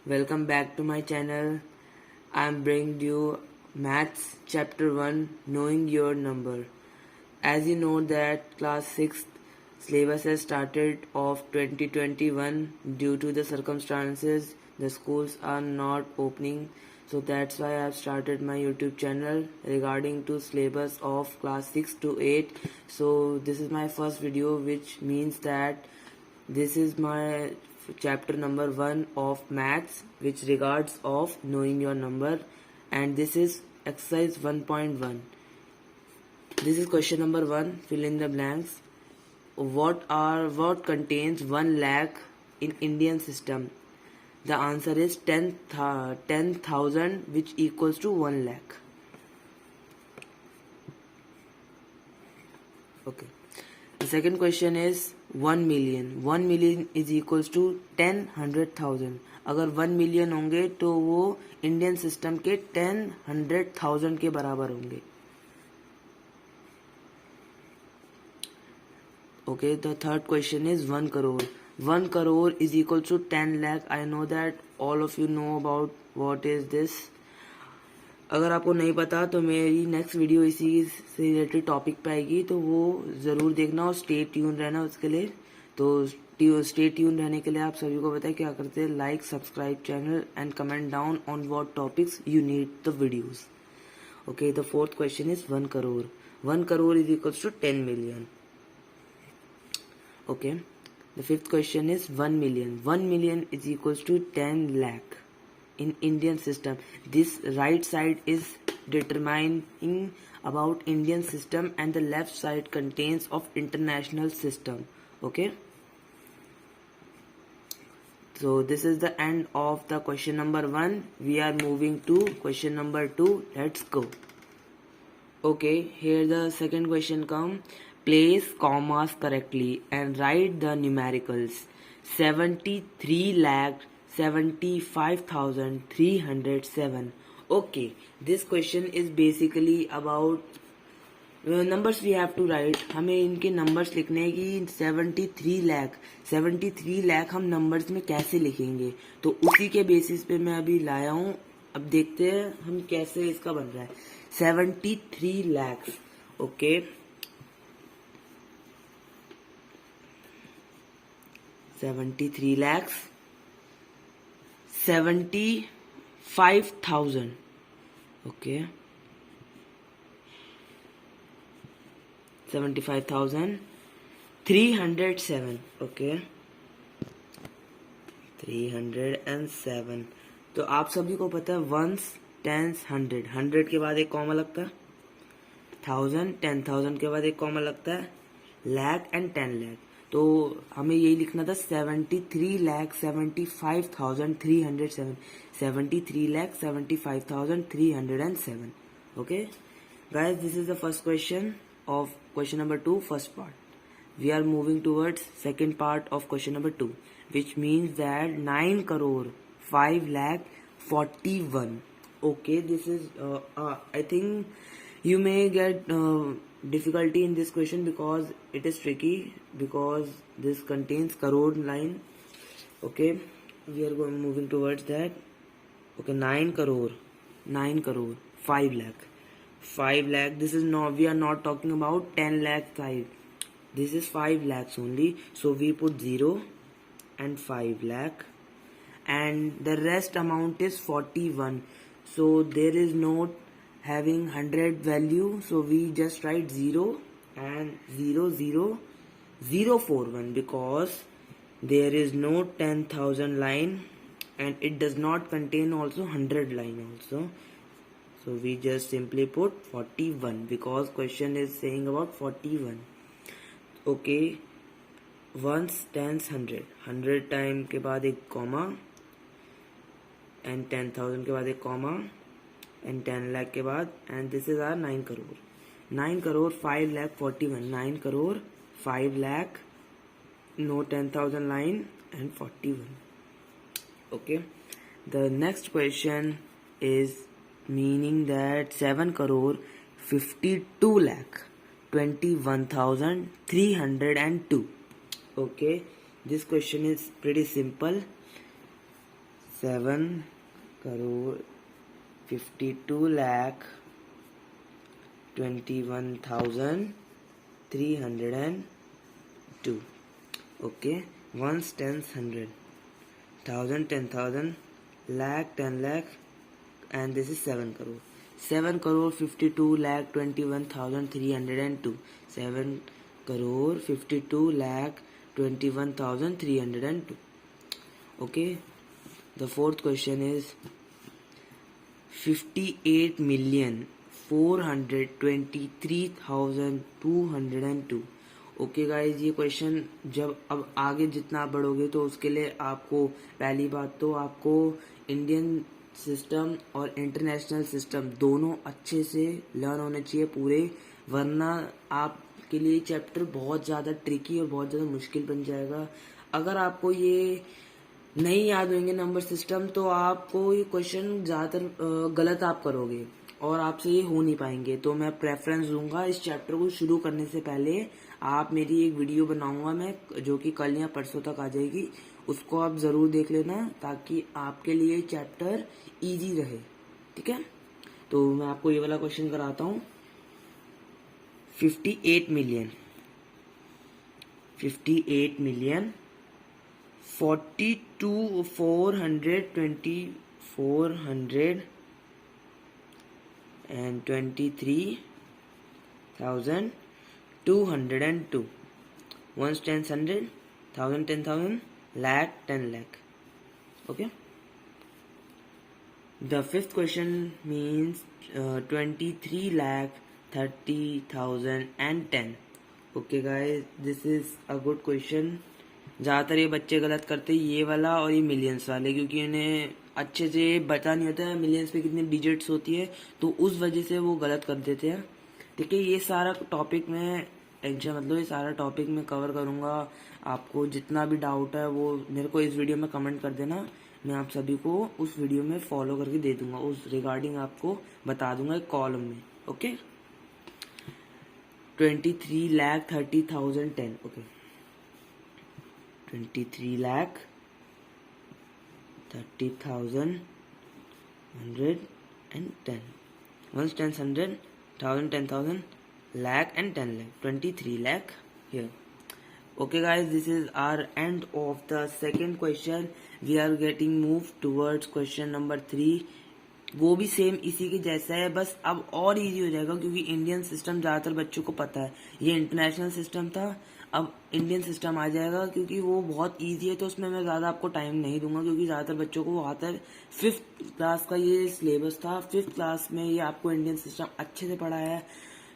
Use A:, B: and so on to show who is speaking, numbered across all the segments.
A: Welcome back to my channel. I am bringing you Maths Chapter 1 Knowing Your Number. As you know that class 6th syllabus has started of 2021 due to the circumstances the schools are not opening, so that's why I have started my YouTube channel regarding to syllabus of class 6 to 8. So this is my first video, which means that this is my chapter number 1 of maths, which regards of knowing your number, and this is exercise 1.1. This is question number 1. Fill in the blanks. What contains 1 lakh in Indian system? The answer is 10,000, which equals to 1 lakh. Okay. The second question is 1 million. 1 million is equals to 10,100,000. अगर 1 million होंगे तो वो Indian system के 10,100,000 के बराबर होंगे. Okay, the third question is 1 crore. 1 crore is equal to 10 lakh. I know that all of you know about what is this. अगर आपको नहीं पता तो मेरी नेक्स्ट वीडियो इसी से रिलेटेड टॉपिक पे आएगी, तो वो ज़रूर देखना और स्टे ट्यून रहना उसके लिए. तो स्टे ट्यून रहने के लिए आप सभी को पता है क्या करते हैं, like subscribe channel and comment down on what topics you need the videos. Okay, the fourth question is 1 crore. 1 crore is equals to 10 million. Okay, the fifth question is 1 million. 1 million is equals to 10 lakh. In Indian system, this right side is determining about Indian system and the left side contains of international system. Okay, so this is the end of the question number 1. We are moving to question number 2. Let's go. Okay, here the second question come. Place commas correctly and write the numericals. 73 lakh 75,307. Okay, this question is basically about numbers we have to write. हमें इनके numbers लिखने की 73 लाख हम numbers में कैसे लिखेंगे, तो उसी के बेसिस पे मैं अभी लाया हूँ. अब देखते हैं हम कैसे इसका बन रहा है. 73 lakhs. Okay, 73 lakhs 75,000. Okay, 75,307. Okay, 307. तो आप सभी को पता है वंस टेंस 100. 100 के बाद एक कॉमा लगता है. 1000 10,000 के बाद एक कॉमा लगता है. lakh and 10 lakh. तो हमें यही लिखना था 73,75,307. 73,75,307. Okay, guys, this is the first question of question number 2, first part. We are moving towards second part of question number 2, which means that 9 crore 5 lakh 41. Okay, this is I think you may get difficulty in this question because it is tricky, because this contains crore line. Okay, we are moving towards that. Okay, 9 crore 5 lakh. This is not, we are not talking about 10 lakh 5. This is 5 lakhs only, so we put 0 and 5 lakh, and the rest amount is 41. So there is no having 100 value, so we just write 0 and 00041, because there is no 10,000 line and it does not contain also 100 line also. So we just simply put 41 because question is saying about 41. Okay, once tens 100 time के बाद एक comma and 10,000 के बाद एक comma and 10 lakh के बाद, and this is our 9 crore. 9 crore 5 lakh 41. 9 crore 5 lakh, no 10,000 line and 41. Okay, the next question is meaning that 7 crore 52 lakh 21,302. Okay, this question is pretty simple. 7,52,21,302. Okay, ones, tens, hundred, thousand, 10,000, lakh, 10 lakh, and this is 7 crore. 7 crore 52 lakh 21,302. 7 crore 52 lakh 21,302. Okay, the fourth question is 58,423,202. Okay guys, ये question जब अब आगे जितना आप बढ़ोगे तो उसके लिए आपको पहली बात तो आपको इंडियन सिस्टम और इंटरनेशनल सिस्टम दोनों अच्छे से लर्न होने चाहिए पूरे, वरना आपके लिए चैप्टर बहुत ज़्यादा ट्रिकी और बहुत ज़्यादा मुश्किल बन जाएगा। अगर आपको ये नहीं याद होंगे नंबर सिस्टम तो आपको ये क्वेश्चन ज़्यादातर गलत आप करोगे और आपसे ये हो नहीं पाएंगे। तो मैं प्रेफरेंस दूंगा इस चैप्टर को शुरू करने से पहले आप मेरी एक वीडियो बनाऊंगा मैं, जो कि कल या परसों तक आ जाएगी, उसको आप ज़रूर देख लेना ताकि आपके लिए चैप्टर इजी रहे। ठीक है, तो मैं आपको ये वाला क्वेश्चन कराता हूँ। 58 million 423,202. Ones, tens, hundred, thousand, 10,000, lakh, 10 lakh. Okay. The fifth question means 23 lakh 30,000 and 10. Okay guys, this is a good question. ज़्यादातर ये बच्चे गलत करते हैं ये वाला और ये मिलियंस वाले, क्योंकि इन्हें अच्छे से पता नहीं होता है मिलियंस पे कितने डिजिट्स होती है, तो उस वजह से वो गलत कर देते हैं। ठीक है, ये सारा टॉपिक मैं ये सारा टॉपिक मैं कवर करूँगा। आपको जितना भी डाउट है वो मेरे को इस वीडियो में कमेंट कर देना, मैं आप सभी को उस वीडियो में फॉलो करके दे दूंगा, उस रिगार्डिंग आपको बता दूंगा एक कॉलम में। Okay, 23 lakh 30,000 10. Okay, 23 lakh 30,000 110. Once, tens, 100, 1,000, 10,000, lakh and 10 lakh. 23 lakh here. Okay guys, this is our end of the second question. We are getting moved towards question number 3. वो भी सेम इसी के जैसा है, बस अब और इजी हो जाएगा क्योंकि इंडियन सिस्टम ज़्यादातर बच्चों को पता है। ये इंटरनेशनल सिस्टम था, अब इंडियन सिस्टम आ जाएगा क्योंकि वो बहुत इजी है, तो उसमें मैं ज़्यादा आपको टाइम नहीं दूंगा क्योंकि ज़्यादातर बच्चों को वो आता है। 5th क्लास का ये सिलेबस था, 5th क्लास में ये आपको इंडियन सिस्टम अच्छे से पढ़ाया है,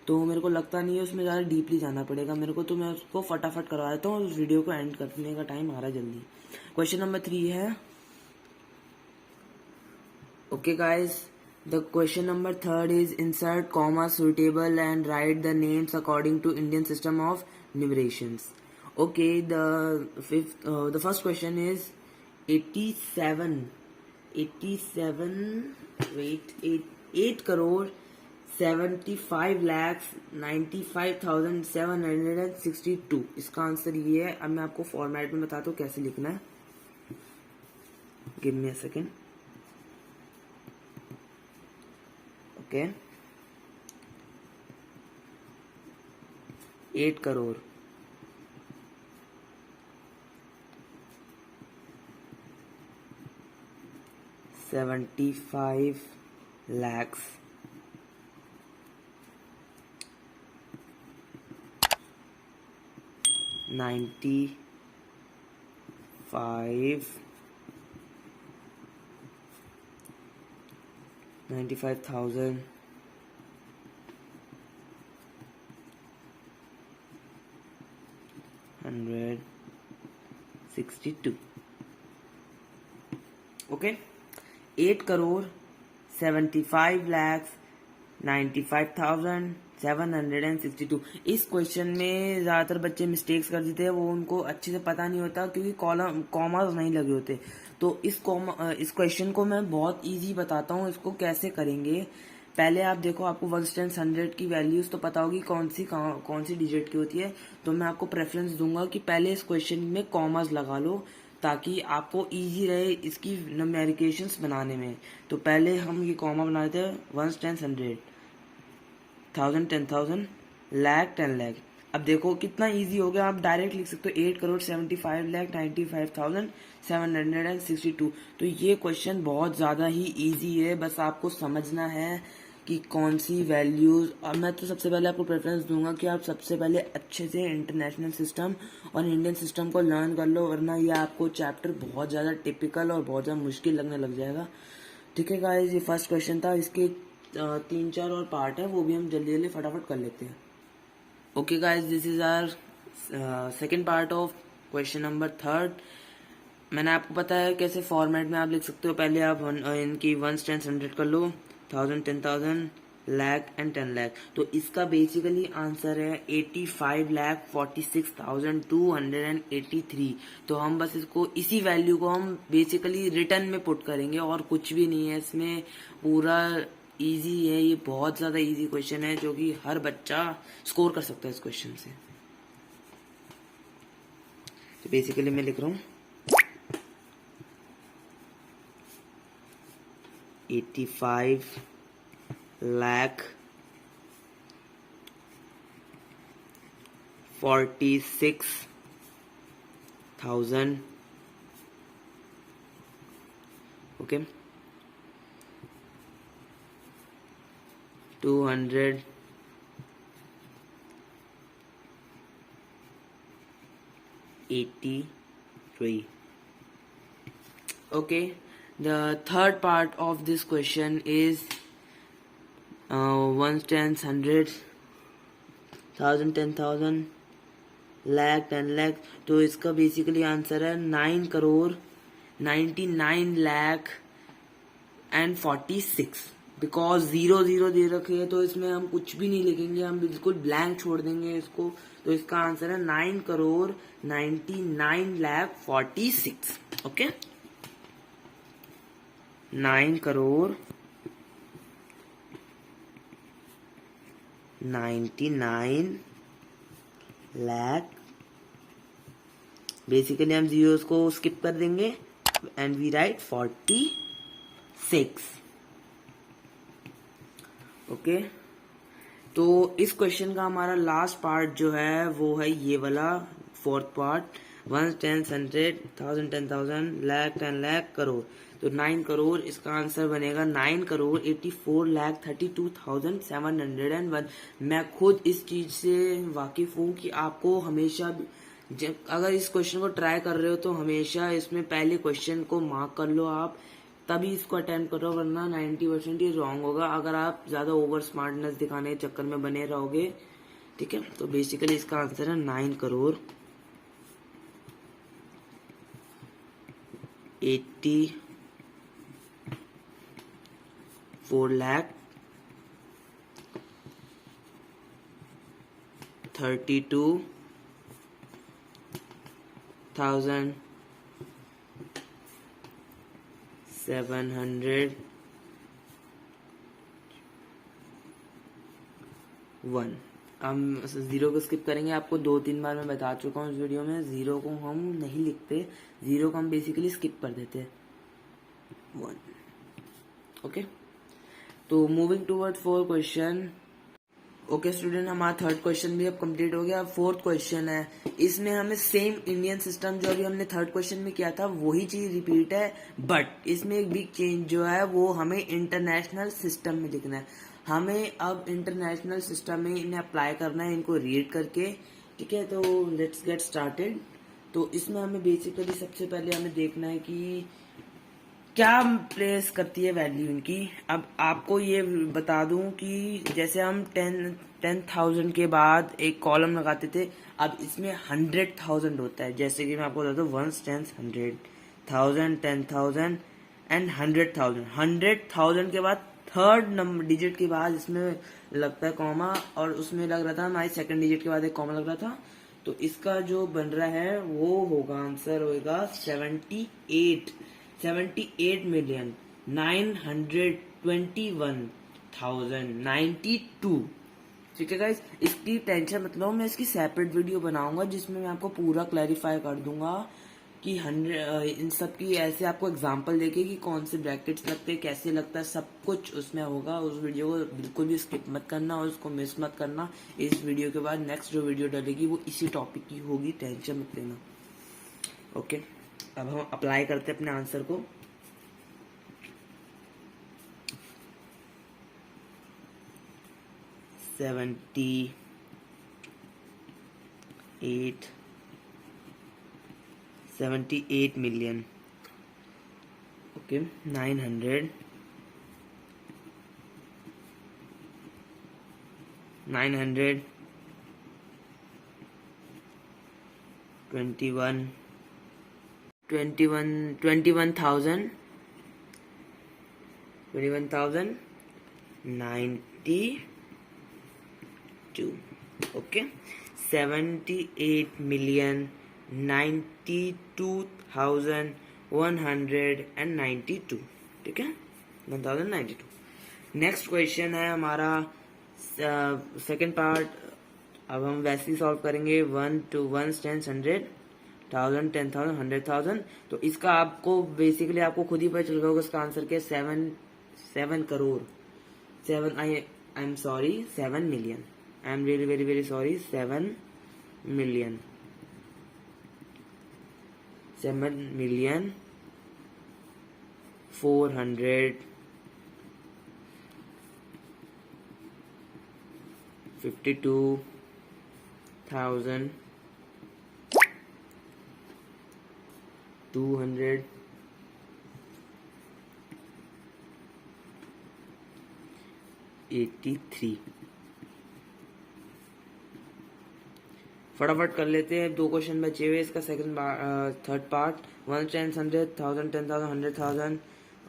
A: तो मेरे को लगता नहीं है उसमें ज़्यादा डीपली जाना पड़ेगा मेरे को, तो मैं उसको फटाफट करवा देता हूँ। उस वीडियो को एंड करने का टाइम आ रहा है जल्दी। क्वेश्चन नंबर 3 है। Okay guys, the question number 3 is insert comma suitable and write the names according to Indian system of numerations. Okay, the first question is 8 crore 75 lakhs 95,762। इसका answer ये है। अब मैं आपको फॉर्मेट में बताता हूँ कैसे लिखना है। Give me a second. Okay, 8 crore 75 lakhs 95,000 162। Okay, 8 crore 75 lakhs 95,762। इस क्वेश्चन में ज़्यादातर बच्चे मिस्टेक्स कर देते हैं, वो उनको अच्छे से पता नहीं होता क्योंकि कॉमास नहीं लगे होते। तो इस क्वेश्चन को मैं बहुत इजी बताता हूँ, इसको कैसे करेंगे। पहले आप देखो, आपको 1 10 100 की वैल्यूज तो पता होगी कौन सी डिजिट की होती है, तो मैं आपको प्रेफरेंस दूंगा कि पहले इस क्वेश्चन में कॉमास लगा लो, ताकि आपको इजी रहे इसकी न्यूमेरिकेशंस बनाने में। तो पहले हम ये कॉमा बना देते हैं, 1 10 100 1000 10,000 लाख 10 लाख। अब देखो कितना इजी हो गया, आप डायरेक्ट लिख सकते हो 8,75,95,762। तो ये क्वेश्चन बहुत ज़्यादा ही इजी है, बस आपको समझना है कि कौन सी वैल्यूज। और मैं तो सबसे पहले आपको प्रेफरेंस दूंगा कि आप सबसे पहले अच्छे से इंटरनेशनल सिस्टम और इंडियन सिस्टम को लर्न कर लो, वरना ये आपको चैप्टर बहुत ज़्यादा टिपिकल और बहुत ज़्यादा मुश्किल लगने लग जाएगा। ठीक है गाइस, ये फर्स्ट क्वेश्चन था, इसके 3-4 और पार्ट है, वो भी हम जल्दी जल्दी फटाफट कर लेते हैं। Okay guys, this is our second part of question number 3। मैंने आपको पता है कैसे फॉर्मेट में आप लिख सकते हो। पहले आप इनकी 1 10 100 कर लो, 1000 10,000 लाख एंड 10 लाख। तो इसका बेसिकली आंसर है 85,46,283। तो हम बस इसको, इसी वैल्यू को हम बेसिकली रिटर्न में पुट करेंगे और कुछ भी नहीं है इसमें। पूरा इजी है, ये बहुत ज्यादा इजी क्वेश्चन है जो कि हर बच्चा स्कोर कर सकता है इस क्वेश्चन से। तो बेसिकली मैं लिख रहा हूँ 85 lakh 46,000 okay 283. Okay, the third part of this question is 1 10 100 1000 10,000 lakh 10 lakh. तो इसका बेसिकली आंसर है 9,99,46,000। बिकॉज 0 दे रखे है तो इसमें हम कुछ भी नहीं लिखेंगे, हम बिल्कुल ब्लैंक छोड़ देंगे इसको। तो इसका आंसर है 9,99,46,000। ओके, 9,99,00,000। बेसिकली हम जीरोस को स्किप कर देंगे एंड वी राइट 46। ओके, तो इस क्वेश्चन का हमारा लास्ट पार्ट जो है वो है ये वाला फोर्थ पार्ट, 1 10 100 1000 10,000 लाख 10 लाख करोड़। तो 9 करोड़, इसका आंसर बनेगा 9,84,32,701। मैं खुद इस चीज से वाकिफ हूँ कि आपको हमेशा जब अगर इस क्वेश्चन को ट्राई कर रहे हो तो हमेशा इसमें पहले क्वेश्चन को मार्क कर लो आप, तभी इसको अटेम्प्ट करो, वरना 90% ये रॉन्ग होगा अगर आप ज्यादा ओवर स्मार्टनेस दिखाने के चक्कर में बने रहोगे। ठीक है, तो बेसिकली इसका आंसर है 84,32,701। हम जीरो को स्किप करेंगे, आपको 2-3 बार मैं बता चुका हूँ इस वीडियो में। जीरो को हम नहीं लिखते, जीरो को हम बेसिकली स्किप कर देते हैं 1। ओके, तो moving toward 4 question. Okay student, हमारा थर्ड क्वेश्चन भी अब कंप्लीट हो गया। अब फोर्थ क्वेश्चन है, इसमें हमें सेम इंडियन सिस्टम जो अभी हमने थर्ड क्वेश्चन में किया था वही चीज रिपीट है, बट इसमें एक बिग चेंज जो है वो हमें इंटरनेशनल सिस्टम में लिखना है। हमें अब इंटरनेशनल सिस्टम में इन्हें अप्लाई करना है, इनको रीड करके। ठीक है, तो लेट्स गेट स्टार्टेड। तो इसमें हमें बेसिकली सबसे पहले हमें देखना है कि क्या प्लेस करती है वैल्यू इनकी। अब आपको ये बता दूं कि जैसे हम 10,000 के बाद एक कॉलम लगाते थे, अब इसमें 100,000 होता है। जैसे कि मैं आपको बता दूं 1 10 100 1000 10,000 एंड 100,000। 100,000 के बाद थर्ड नंबर डिजिट के बाद इसमें लगता है कॉमा, और उसमें लग रहा था हमारे सेकंड डिजिट के बाद एक कॉमा लग रहा था। तो इसका जो बन रहा है वो होगा, आंसर होगा 78,921,092। ठीक है गाइस, इसकी टेंशन मत लो, मैं इसकी सेपरेट वीडियो बनाऊंगा जिसमें मैं आपको पूरा क्लैरिफाई कर दूंगा कि 100 इन सब की ऐसे आपको एग्जांपल देके कि कौन से ब्रैकेट्स लगते हैं, कैसे लगता है, सब कुछ उसमें होगा। उस वीडियो को बिल्कुल भी स्किप मत करना और उसको मिस मत करना। इस वीडियो के बाद नेक्स्ट जो वीडियो डलेगी वो इसी टॉपिक की होगी, टेंशन मत लेना। ओके, अब हम अप्लाई करते हैं अपने आंसर को। $78 million. Okay, 900, 21, 21,000, 91,092. Okay, 78,092,192. ठीक है, 1092. नेक्स्ट क्वेश्चन है हमारा सेकंड पार्ट। अब हम वैसे ही सॉल्व करेंगे 1 to 1 10 100 1000 10,000 100,000। तो इसका आपको बेसिकली आपको खुद ही पता चल गया होगा इसका आंसर क्या है। 7 crore 7 I am sorry 7 million. I am very very very sorry 7 million 452,283। फटाफट कर लेते हैं, 2 क्वेश्चन बचे हुए इसका सेकंड थर्ड पार्ट। 1 10 100 1000 10,000 100,000।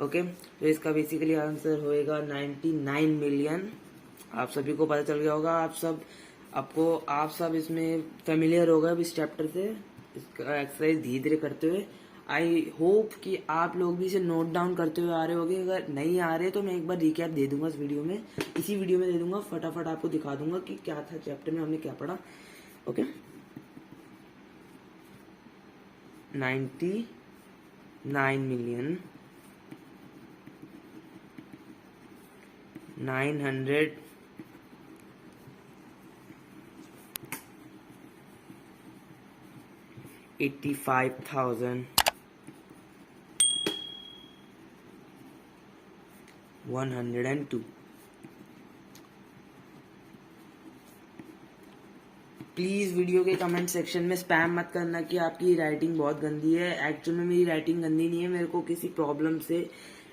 A: ओके, तो इसका बेसिकली आंसर होएगा 99 मिलियन। आप सभी को पता चल गया होगा, आप सब इसमें फेमिलियर हो गए अब इस चैप्टर से, इसका एक्सरसाइज धीरे धीरे करते हुए। आई होप कि आप लोग भी इसे नोट डाउन करते हुए आ रहे होंगे। अगर नहीं आ रहे तो मैं एक बार रिकैप दे दूंगा इसी वीडियो में दे दूंगा। फटाफट आपको दिखा दूंगा कि क्या था चैप्टर में, हमने क्या पढ़ा। Okay, 99 million 985,102। प्लीज वीडियो के कमेंट सेक्शन में स्पैम मत करना कि आपकी राइटिंग बहुत गंदी है। एक्चुअल में मेरी राइटिंग गंदी नहीं है, मेरे को किसी प्रॉब्लम से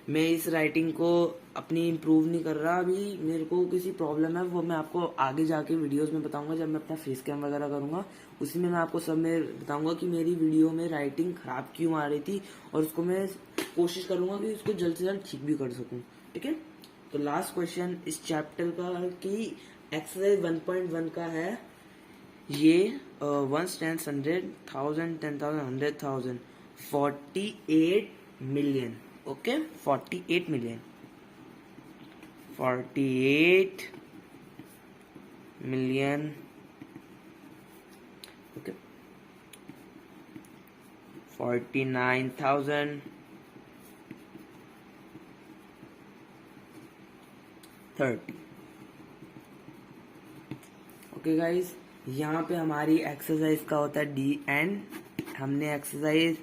A: मैं इस राइटिंग को अपनी इम्प्रूव नहीं कर रहा। अभी मेरे को किसी प्रॉब्लम है, वो मैं आपको आगे जाके वीडियोस में बताऊंगा। जब मैं अपना फेस कैम वगैरह करूंगा उसी में मैं आपको सब में बताऊंगा कि मेरी वीडियो में राइटिंग खराब क्यों आ रही थी, और उसको मैं कोशिश करूंगा कि उसको जल्द से जल्द ठीक भी कर सकूं। ठीक है, तो लास्ट क्वेश्चन इस चैप्टर का कि एक्सरसाइज 1.1 का है ये 1 10 100 1000 10,000 100,000 48 million. Okay, 48 million 48 million. Okay, 49,030। Okay guys, यहाँ पे हमारी एक्सरसाइज का होता है डी एंड। हमने एक्सरसाइज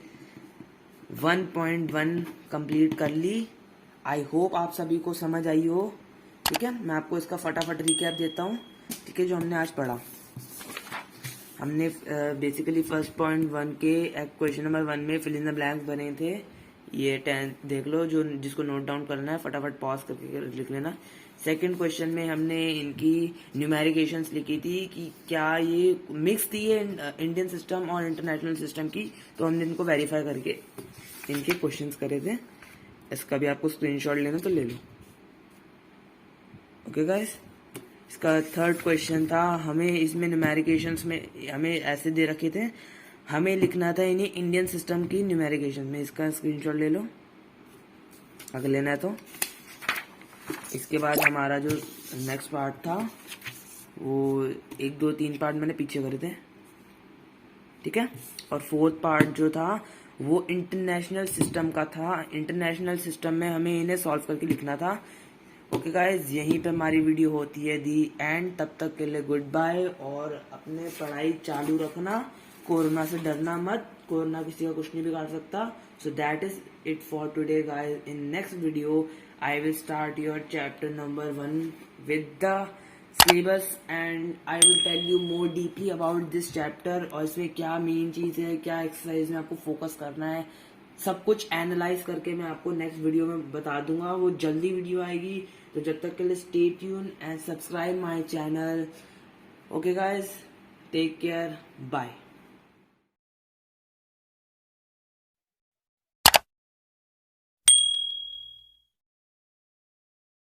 A: 1.1 कंप्लीट कर ली। आई होप आप सभी को समझ आई हो। ठीक है, मैं आपको इसका फटाफट रिकैप देता हूँ। ठीक है, जो हमने आज पढ़ा, हमने बेसिकली फर्स्ट पॉइंट 1 के क्वेश्चन नंबर 1 में फिल इन द ब्लैंक्स बने थे। ये 10 देख लो, जो जिसको नोट डाउन करना है फटाफट पॉज करके लिख लेना। सेकंड क्वेश्चन में हमने इनकी न्यूमेरिकेशंस लिखी थी कि क्या ये मिक्स थी ये इंडियन सिस्टम और इंटरनेशनल सिस्टम की, तो हमने इनको वेरीफाई करके इनके क्वेश्चंस करे थे। इसका भी आपको स्क्रीनशॉट लेना तो ले लो। ओके गाइस, इसका थर्ड क्वेश्चन था, हमें इसमें न्यूमेरिकेशंस में हमें ऐसे दे रखे थे, हमें लिखना था इन्हीं इंडियन सिस्टम की न्यूमेरिकेशन में। इसका स्क्रीनशॉट ले लो अगर लेना है तो। इसके बाद हमारा जो नेक्स्ट पार्ट था वो 1 2 3 पार्ट मैंने पीछे करे थे। ठीक है। और फोर्थ पार्ट जो था वो इंटरनेशनल सिस्टम का था। इंटरनेशनल सिस्टम में हमें इन्हें सॉल्व करके लिखना था। ओके गाइज, यहीं पे हमारी वीडियो होती है दी एंड। तब तक के लिए गुड बाय, और अपने पढ़ाई चालू रखना। कोरोना से डरना मत, कोरोना किसी का कुछ नहीं बिगाड़ सकता। So that is it for today guys. In next video I will start your chapter number 1 with the syllabus and I will tell you more deeply about this chapter, और इसमें क्या मेन चीज है, क्या एक्सरसाइज में आपको focus करना है, सब कुछ एनालाइज करके मैं आपको नेक्स्ट वीडियो में बता दूंगा। वो जल्दी वीडियो आएगी, तो जब तक के लिए stay tune and subscribe my channel. Okay guys, take care, bye.